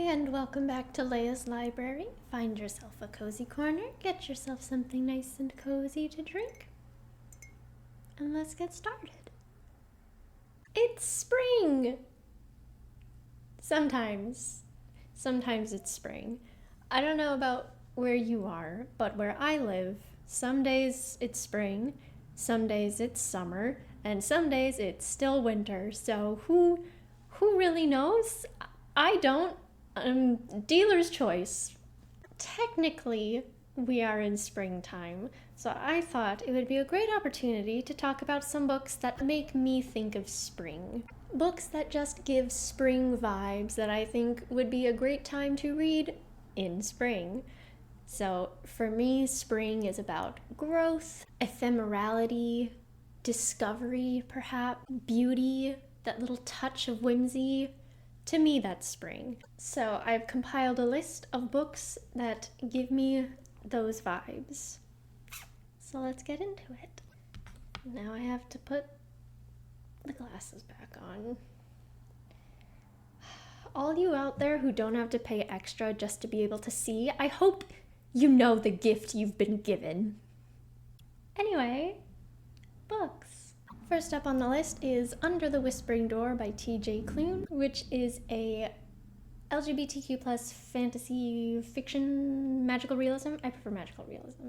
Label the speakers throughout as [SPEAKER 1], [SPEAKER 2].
[SPEAKER 1] and welcome back to Leia's Library. Find yourself a cozy corner, get yourself something nice and cozy to drink, and let's get started. It's spring! Sometimes it's spring. I don't know about where you are, but where I live, some days it's spring, some days it's summer, and some days it's still winter. So who really knows? I don't. Dealer's choice. Technically, we are in springtime, so I thought it would be a great opportunity to talk about some books that make me think of spring. Books that just give spring vibes that I think would be a great time to read in spring. So for me, spring is about growth, ephemerality, discovery perhaps, beauty, that little touch of whimsy. To me, that's spring. So I've compiled a list of books that give me those vibes. So let's get into it. Now I have to put the glasses back on. All you out there who don't have to pay extra just to be able to see, I hope you know the gift you've been given. Anyway, books. First up on the list is Under the Whispering Door by T.J. Klune, which is a LGBTQ plus fantasy fiction magical realism. I prefer magical realism.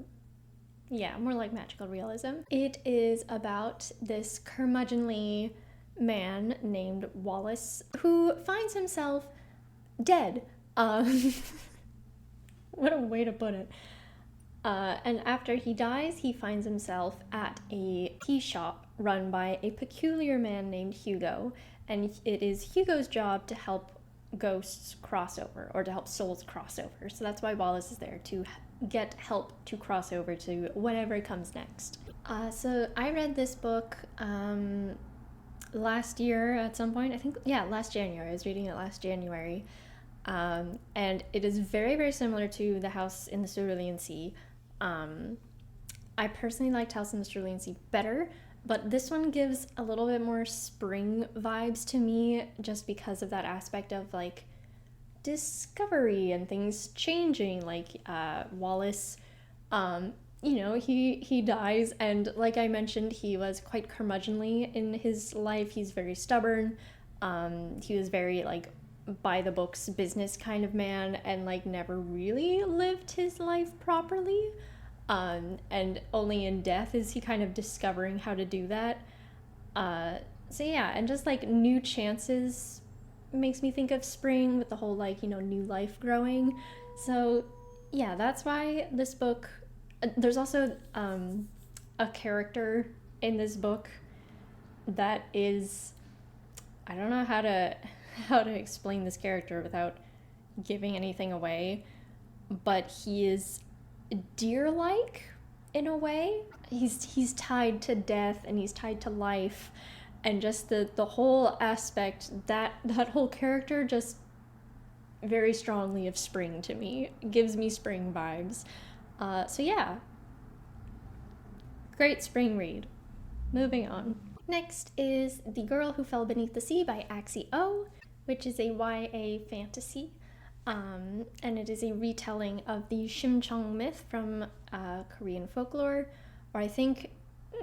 [SPEAKER 1] Yeah, more like magical realism. It is about this curmudgeonly man named Wallace who finds himself dead. What a way to put it. And after he dies, he finds himself at a tea shop run by a peculiar man named Hugo, and it is Hugo's job to help ghosts cross over, or to help souls cross over. So that's why Wallace is there, to get help to cross over to whatever comes next. So I read this book last year at some point. Last January. I was reading it last January. And it is very, very similar to The House in the Cerulean Sea. I personally liked House in the Cerulean Sea better, but this one gives a little bit more spring vibes to me just because of that aspect of like discovery and things changing. Like Wallace, he dies, and like I mentioned, he was quite curmudgeonly in his life. He's very stubborn. He was very like by the books business kind of man, and like never really lived his life properly. And only in death is he kind of discovering how to do that. So yeah, and just like new chances makes me think of spring with the whole like, new life growing. So yeah, that's why this book, there's also a character in this book that is, I don't know how to explain this character without giving anything away, but he is deer-like in a way. He's tied to death and he's tied to life, and just the whole aspect, that whole character just very strongly of spring to me. It gives me spring vibes. So yeah, great spring read. Moving on. Next is The Girl Who Fell Beneath the Sea by Axie O, which is a YA fantasy. And it is a retelling of the Shimchong myth from Korean folklore, or I think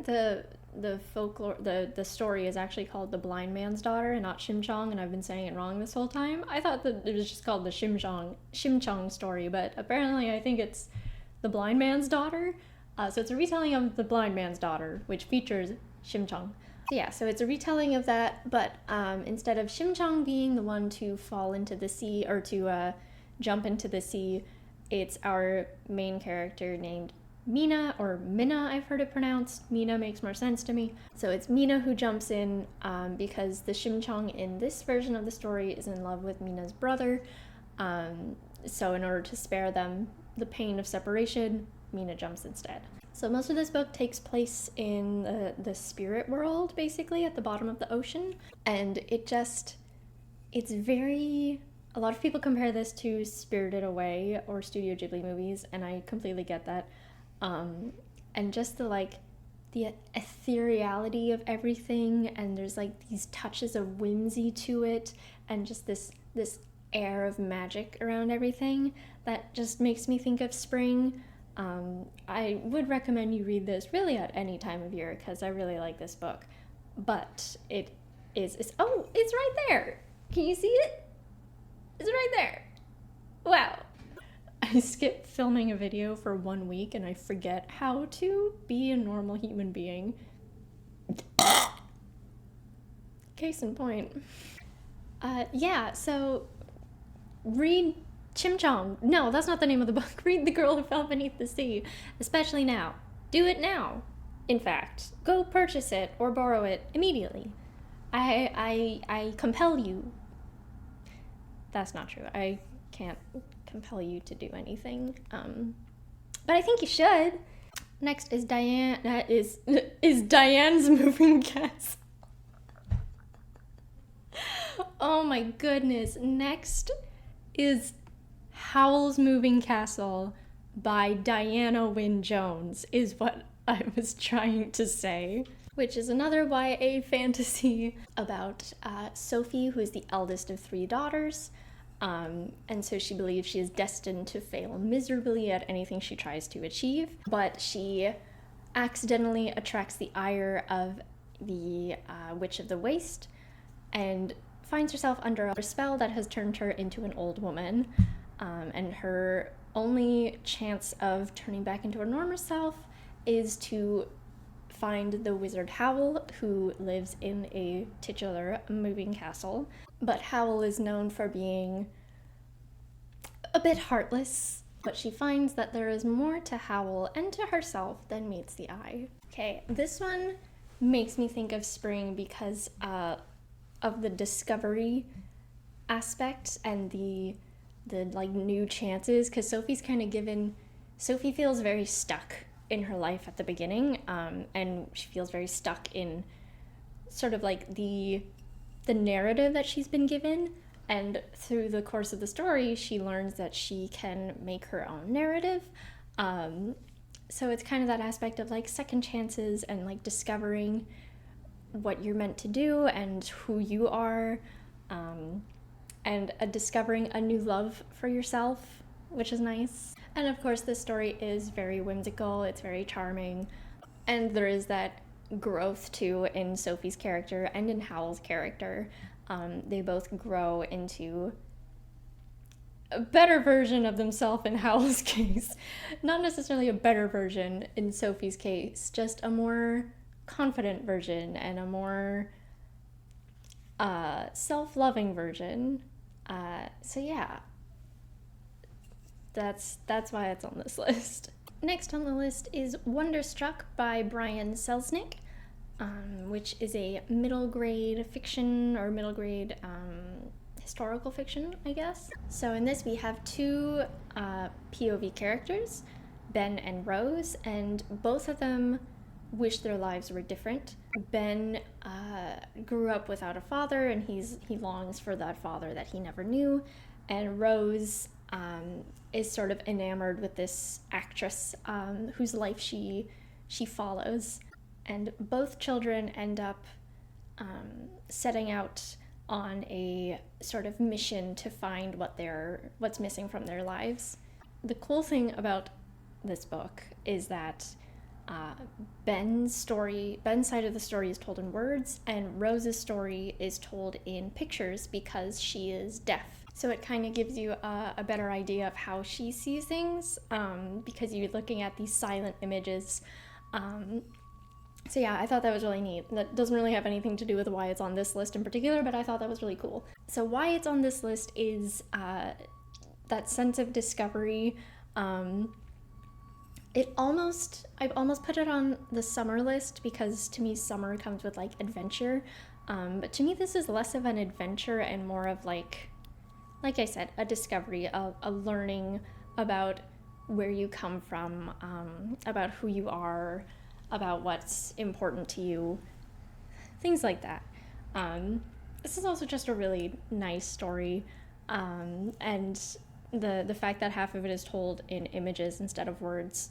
[SPEAKER 1] the folklore, the story is actually called The Blind Man's Daughter and not Shimchong, and I've been saying it wrong this whole time. I thought that it was just called the Shimchong story, but apparently I think it's The Blind Man's Daughter. So it's a retelling of The Blind Man's Daughter, which features Shimchong. Yeah, so it's a retelling of that, but instead of Shimchong being the one to fall into the sea, or to jump into the sea, it's our main character named Mina, or Minna, I've heard it pronounced. Mina makes more sense to me. So it's Mina who jumps in because the Shimchong in this version of the story is in love with Mina's brother. So in order to spare them the pain of separation, Mina jumps instead. So most of this book takes place in the spirit world, basically, at the bottom of the ocean. And it's very, a lot of people compare this to Spirited Away or Studio Ghibli movies, and I completely get that. And just the ethereality of everything, and there's like these touches of whimsy to it, and just this air of magic around everything that just makes me think of spring. I would recommend you read this really at any time of year because I really like this book. But it's right there. Can you see it? It's right there. Wow. I skipped filming a video for 1 week and I forget how to be a normal human being. Case in point. Yeah, so read Chim Chong. No, that's not the name of the book. Read The Girl Who Fell Beneath the Sea, especially now. Do it now. In fact, go purchase it or borrow it immediately. I compel you. That's not true. I can't compel you to do anything. But I think you should. Next is Diane. That is Diane's Moving Castle. Oh my goodness. Next is Howl's Moving Castle by Diana Wynne Jones, is what I was trying to say. Which is another YA fantasy about Sophie, who is the eldest of 3 daughters. And so she believes she is destined to fail miserably at anything she tries to achieve. But she accidentally attracts the ire of the Witch of the Waste and finds herself under a spell that has turned her into an old woman. And her only chance of turning back into her normal self is to find the wizard Howl, who lives in a titular moving castle. But Howl is known for being a bit heartless, but she finds that there is more to Howl and to herself than meets the eye. Okay, this one makes me think of spring because of the discovery aspect and the like new chances, because Sophie feels very stuck in her life at the beginning, and she feels very stuck in sort of like the narrative that she's been given, and through the course of the story she learns that she can make her own narrative. So it's kind of that aspect of like second chances and like discovering what you're meant to do and who you are, and discovering a new love for yourself, which is nice. And of course, this story is very whimsical, it's very charming, and there is that growth too in Sophie's character and in Howl's character. They both grow into a better version of themselves in Howl's case. Not necessarily a better version in Sophie's case, just a more confident version and a more self-loving version. So yeah. That's why it's on this list. Next on the list is Wonderstruck by Brian Selznick, which is a middle grade fiction or middle grade historical fiction, I guess. So in this we have 2 POV characters, Ben and Rose, and both of them wish their lives were different. Ben grew up without a father and he longs for that father that he never knew, and Rose is sort of enamored with this actress whose life she follows, and both children end up setting out on a sort of mission to find what's missing from their lives. The cool thing about this book is that Ben's side of the story is told in words, and Rose's story is told in pictures because she is deaf. So it kind of gives you a better idea of how she sees things, because you're looking at these silent images. So yeah, I thought that was really neat. That doesn't really have anything to do with why it's on this list in particular, but I thought that was really cool. So why it's on this list is that sense of discovery. I've almost put it on the summer list because to me summer comes with like adventure. But to me this is less of an adventure and more of like I said, a discovery, a learning about where you come from, about who you are, about what's important to you, things like that. This is also just a really nice story, and the fact that half of it is told in images instead of words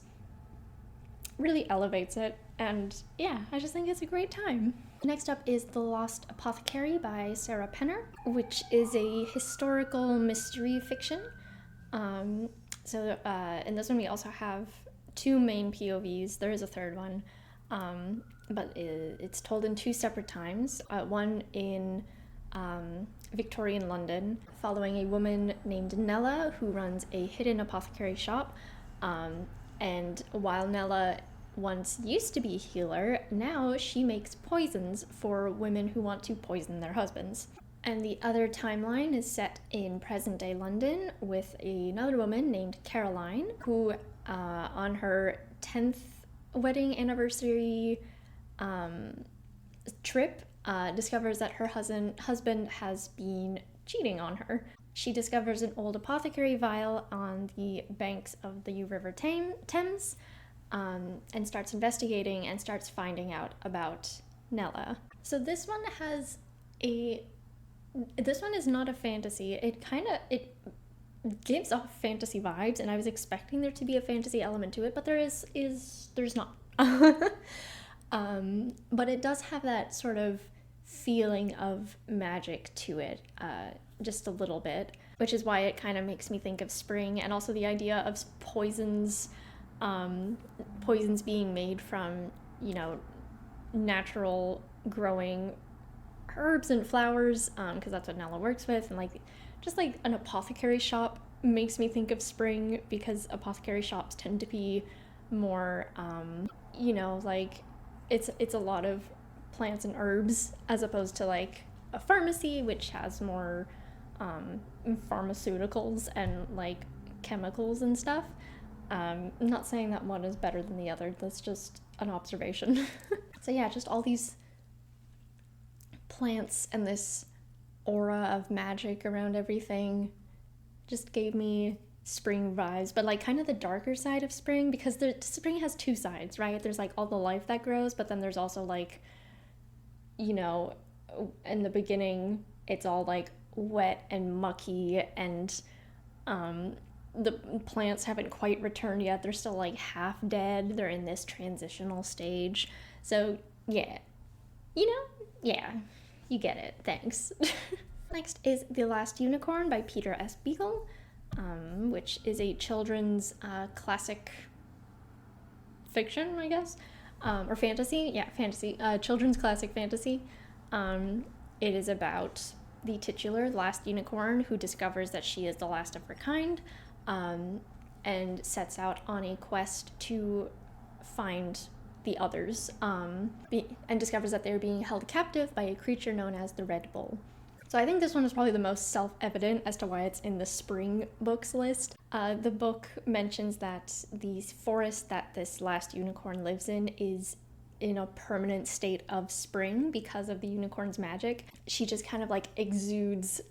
[SPEAKER 1] really elevates it, and yeah, I just think it's a great time. Next up is The Lost Apothecary by Sarah Penner, which is a historical mystery fiction. In this one we also have two main POVs. There is a third one, but it's told in two separate times. One in Victorian London, following a woman named Nella who runs a hidden apothecary shop. And while Nella once used to be a healer, now she makes poisons for women who want to poison their husbands. And the other timeline is set in present-day London with another woman named Caroline, who on her 10th wedding anniversary trip discovers that her husband has been cheating on her. She discovers an old apothecary vial on the banks of the River Thames, and starts investigating and starts finding out about Nella. So this one is not a fantasy. It gives off fantasy vibes, and I was expecting there to be a fantasy element to it, but there's not. But it does have that sort of feeling of magic to it, just a little bit, which is why it kind of makes me think of spring, and also the idea of poisons being made from, natural growing herbs and flowers, because that's what Nella works with, and just like an apothecary shop makes me think of spring, because apothecary shops tend to be more, it's a lot of plants and herbs, as opposed to like a pharmacy, which has more pharmaceuticals and like chemicals and stuff. I'm not saying that one is better than the other, that's just an observation. So yeah, just all these plants and this aura of magic around everything just gave me spring vibes, but like kind of the darker side of spring, because spring has two sides, right? There's like all the life that grows, but then there's also like, in the beginning it's all like wet and mucky, and the plants haven't quite returned yet. They're still like half dead. They're in this transitional stage. So yeah, you get it. Thanks. Next is The Last Unicorn by Peter S. Beagle, which is a children's classic fiction, I guess, or fantasy. Yeah, fantasy. Children's classic fantasy. It is about the titular last unicorn who discovers that she is the last of her kind, and sets out on a quest to find the others, and discovers that they're being held captive by a creature known as the Red Bull. So I think this one is probably the most self-evident as to why it's in the spring books list. The book mentions that the forest that this last unicorn lives in is in a permanent state of spring because of the unicorn's magic. She just kind of like exudes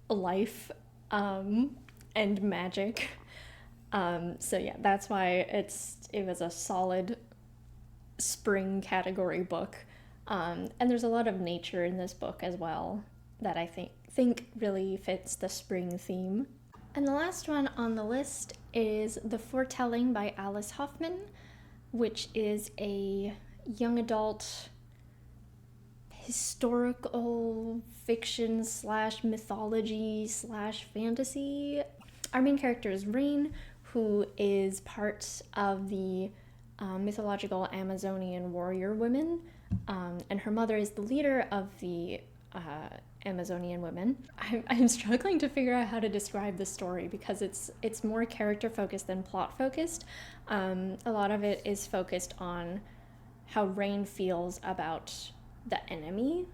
[SPEAKER 1] life and magic. So yeah, that's why it was a solid spring category book. And there's a lot of nature in this book as well that I think really fits the spring theme. And the last one on the list is The Foretelling by Alice Hoffman, which is a young adult historical fiction / mythology / fantasy. Our main character is Rain, who is part of the mythological Amazonian warrior women, and her mother is the leader of the Amazonian women. I'm struggling to figure out how to describe the story because it's more character focused than plot focused. A lot of it is focused on how Rain feels about the enemy,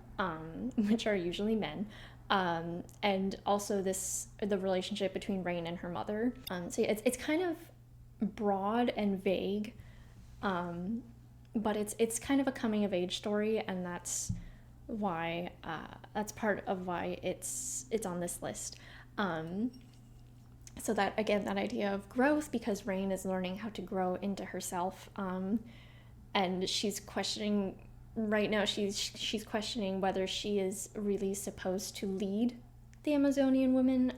[SPEAKER 1] which are usually men, and also the relationship between Rain and her mother. So yeah, it's kind of broad and vague, but it's kind of a coming of age story, and that's why that's part of why it's on this list. So that, again, that idea of growth, because Rain is learning how to grow into herself, and she's questioning right now, she's questioning whether she is really supposed to lead the Amazonian women,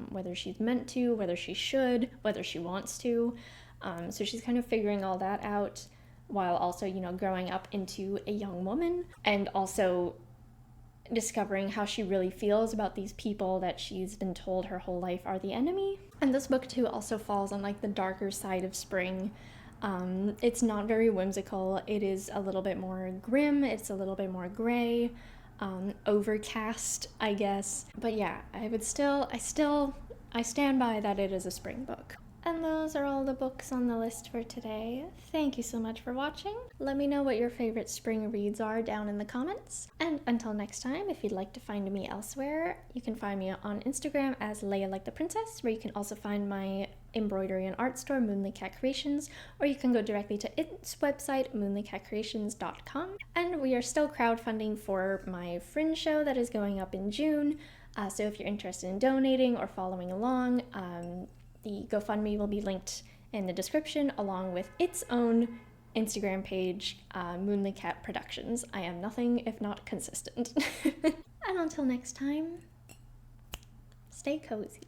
[SPEAKER 1] whether she's meant to, whether she should, whether she wants to. So she's kind of figuring all that out. while also, you know, growing up into a young woman, and also discovering how she really feels about these people that she's been told her whole life are the enemy. And this book too also falls on like the darker side of spring. It's not very whimsical. It is a little bit more grim. It's a little bit more gray, overcast, I guess. But yeah, I stand by that it is a spring book. And those are all the books on the list for today. Thank you so much for watching. Let me know what your favorite spring reads are down in the comments. And until next time, if you'd like to find me elsewhere, you can find me on Instagram as Leia Like the Princess, where you can also find my embroidery and art store, Moonlit Cat Creations, or you can go directly to its website, moonlitcatcreations.com. And we are still crowdfunding for my Fringe show that is going up in June. So if you're interested in donating or following along, the GoFundMe will be linked in the description, along with its own Instagram page, Moonlit Cat Productions. I am nothing if not consistent. And until next time, stay cozy.